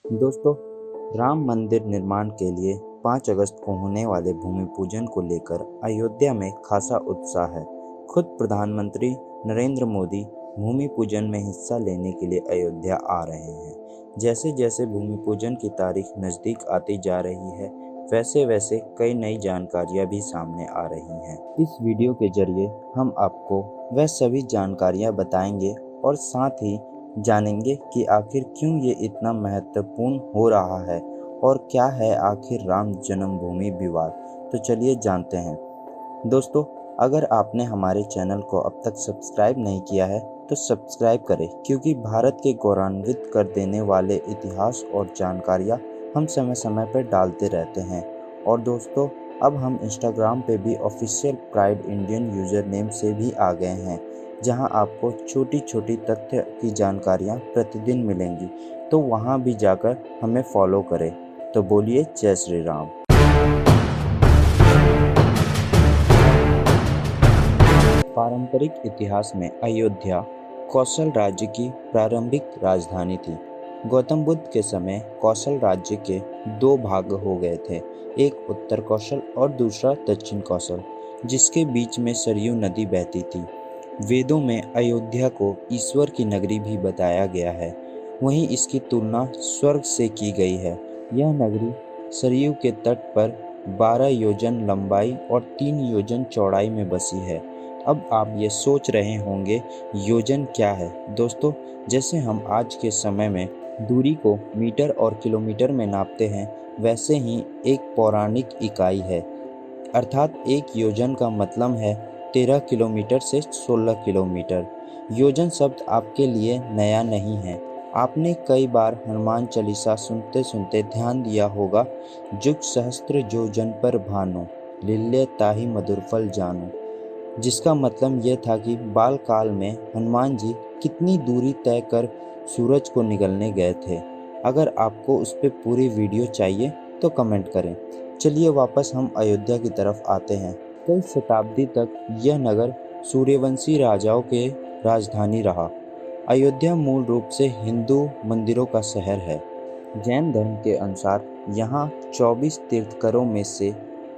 दोस्तों, राम मंदिर निर्माण के लिए 5 अगस्त को होने वाले भूमि पूजन को लेकर अयोध्या में खासा उत्साह है। खुद प्रधानमंत्री नरेंद्र मोदी भूमि पूजन में हिस्सा लेने के लिए अयोध्या आ रहे हैं। जैसे जैसे भूमि पूजन की तारीख नज़दीक आती जा रही है, वैसे वैसे कई नई जानकारियां भी सामने आ रही हैं। इस वीडियो के जरिए हम आपको वह सभी जानकारियां बताएंगे और साथ ही जानेंगे कि आखिर क्यों ये इतना महत्वपूर्ण हो रहा है और क्या है आखिर राम जन्मभूमि विवाद। तो चलिए जानते हैं। दोस्तों, अगर आपने हमारे चैनल को अब तक सब्सक्राइब नहीं किया है तो सब्सक्राइब करें, क्योंकि भारत के गौरवान्वित कर देने वाले इतिहास और जानकारियाँ हम समय समय पर डालते रहते हैं। और दोस्तों, अब हम इंस्टाग्राम पे भी official pride Indian user name से भी आ गए हैं, जहां आपको छोटी छोटी तथ्य की जानकारियां प्रतिदिन मिलेंगी। तो वहां भी जाकर हमें फॉलो करें। तो बोलिए जय श्री राम। पारंपरिक इतिहास में अयोध्या कौशल राज्य की प्रारंभिक राजधानी थी। गौतम बुद्ध के समय कौशल राज्य के 2 भाग हो गए थे, एक उत्तर कौशल और दूसरा दक्षिण कौशल, जिसके बीच में सरयू नदी बहती थी। वेदों में अयोध्या को ईश्वर की नगरी भी बताया गया है, वहीं इसकी तुलना स्वर्ग से की गई है। यह नगरी सरयू के तट पर 12 योजन लंबाई और 3 योजन चौड़ाई में बसी है। अब आप ये सोच रहे होंगे, योजन क्या है? दोस्तों, जैसे हम आज के समय में दूरी को मीटर और किलोमीटर में नापते हैं, वैसे ही एक पौराणिक इकाई है। अर्थात एक योजन का मतलब है 13 किलोमीटर से 16 किलोमीटर। योजन शब्द आपके लिए नया नहीं है। आपने कई बार हनुमान चालीसा सुनते सुनते ध्यान दिया होगा, जुग सहस्त्र योजन पर भानु, लील्य ताहि मधुर फल जानु। जिसका मतलब यह था कि बाल काल में हनुमान जी कितनी दूरी तय कर सूरज को निगलने गए थे। अगर आपको उस पर पूरी वीडियो चाहिए तो कमेंट करें। चलिए वापस हम अयोध्या की तरफ आते हैं। कई शताब्दी तक यह नगर सूर्यवंशी राजाओं के राजधानी रहा। अयोध्या मूल रूप से हिंदू मंदिरों का शहर है। जैन धर्म के अनुसार यहाँ 24 तीर्थंकरों में से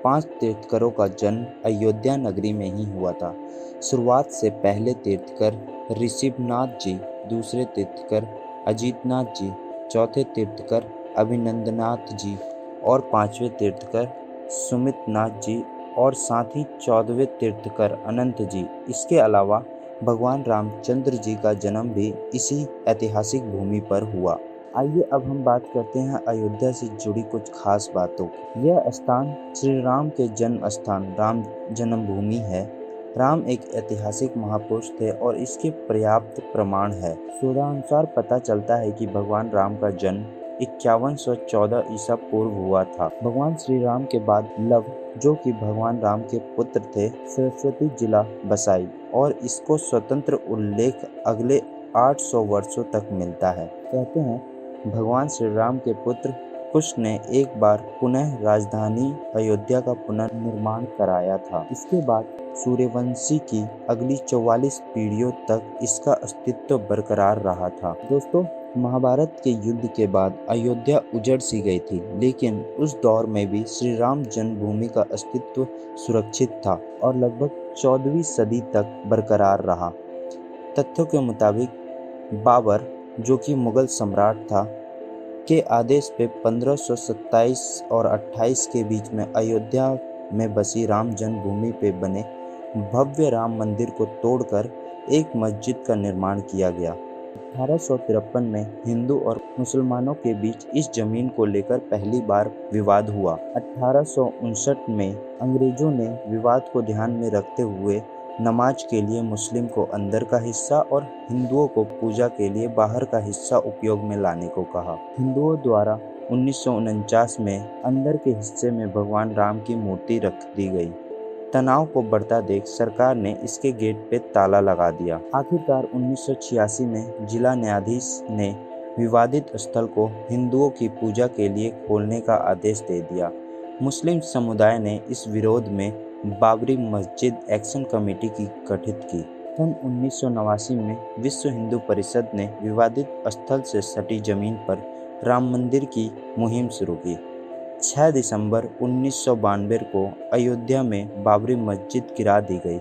5 तीर्थंकरों का जन्म अयोध्या नगरी में ही हुआ था। शुरुआत से पहले तीर्थंकर ऋषिभनाथ जी, दूसरे तीर्थंकर अजीतनाथ जी, चौथे तीर्थंकर अभिनंदनाथ जी और 5वें तीर्थंकर सुमितनाथ जी और साथ ही 14वें तीर्थंकर अनंत जी। इसके अलावा भगवान रामचंद्र जी का जन्म भी इसी ऐतिहासिक भूमि पर हुआ। आइए अब हम बात करते हैं अयोध्या से जुड़ी कुछ खास बातों की। यह स्थान श्री राम के जन्म स्थान राम जन्मभूमि है। राम एक ऐतिहासिक महापुरुष थे और इसके पर्याप्त प्रमाण है। सूत्रानुसार पता चलता है कि भगवान राम का जन्म 5114 ईसा पूर्व हुआ था। भगवान श्री राम के बाद लव, जो कि भगवान राम के पुत्र थे, सरस्वती जिला बसाई और इसको स्वतंत्र उल्लेख अगले 800 वर्षों तक मिलता है। कहते हैं भगवान श्री राम के पुत्र कुश ने एक बार पुनः राजधानी अयोध्या का पुनर्निर्माण कराया था। इसके बाद सूर्यवंशी की अगली 44 पीढ़ियों तक इसका अस्तित्व बरकरार रहा था। दोस्तों, महाभारत के युद्ध के बाद अयोध्या उजड़ सी गई थी, लेकिन उस दौर में भी श्री राम जन्मभूमि का अस्तित्व सुरक्षित था और लगभग 14वीं सदी तक बरकरार रहा। तथ्यों के मुताबिक बाबर, जो कि मुगल सम्राट था, के आदेश पे 1527 और 28 के बीच में अयोध्या में बसी राम जन्मभूमि पे बने भव्य राम मंदिर को तोड़कर एक मस्जिद का निर्माण किया गया। 1853 में हिंदू और मुसलमानों के बीच इस जमीन को लेकर पहली बार विवाद हुआ। 1859 में अंग्रेजों ने विवाद को ध्यान में रखते हुए नमाज के लिए मुस्लिम को अंदर का हिस्सा और हिंदुओं को पूजा के लिए बाहर का हिस्सा उपयोग में लाने को कहा। हिंदुओं द्वारा 1949 में अंदर के हिस्से में भगवान राम की मूर्ति रख दी गई। तनाव को बढ़ता देख सरकार ने इसके गेट पे ताला लगा दिया। आखिरकार 1986 में जिला न्यायाधीश ने विवादित स्थल को हिंदुओं की पूजा के लिए खोलने का आदेश दे दिया। मुस्लिम समुदाय ने इस विरोध में बाबरी मस्जिद एक्शन कमेटी की गठित की। सन 1989 में विश्व हिंदू परिषद ने विवादित स्थल से सटी जमीन पर राम मंदिर की मुहिम शुरू की। 6 दिसंबर 1992 को अयोध्या में बाबरी मस्जिद गिरा दी गई।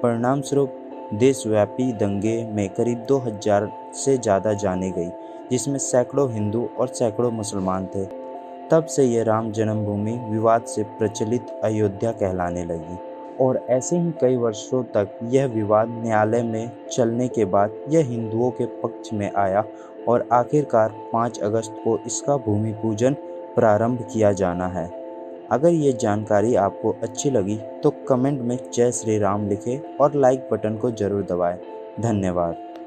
परिणामस्वरूप देशव्यापी दंगे में करीब 2000 से ज़्यादा जाने गई, जिसमें सैकड़ों हिंदू और सैकड़ों मुसलमान थे। तब से यह राम जन्मभूमि विवाद से प्रचलित अयोध्या कहलाने लगी और ऐसे ही कई वर्षों तक यह विवाद न्यायालय में चलने के बाद यह हिंदुओं के पक्ष में आया और आखिरकार 5 अगस्त को इसका भूमि पूजन प्रारंभ किया जाना है। अगर ये जानकारी आपको अच्छी लगी तो कमेंट में जय श्री राम लिखें और लाइक बटन को ज़रूर दबाएं। धन्यवाद।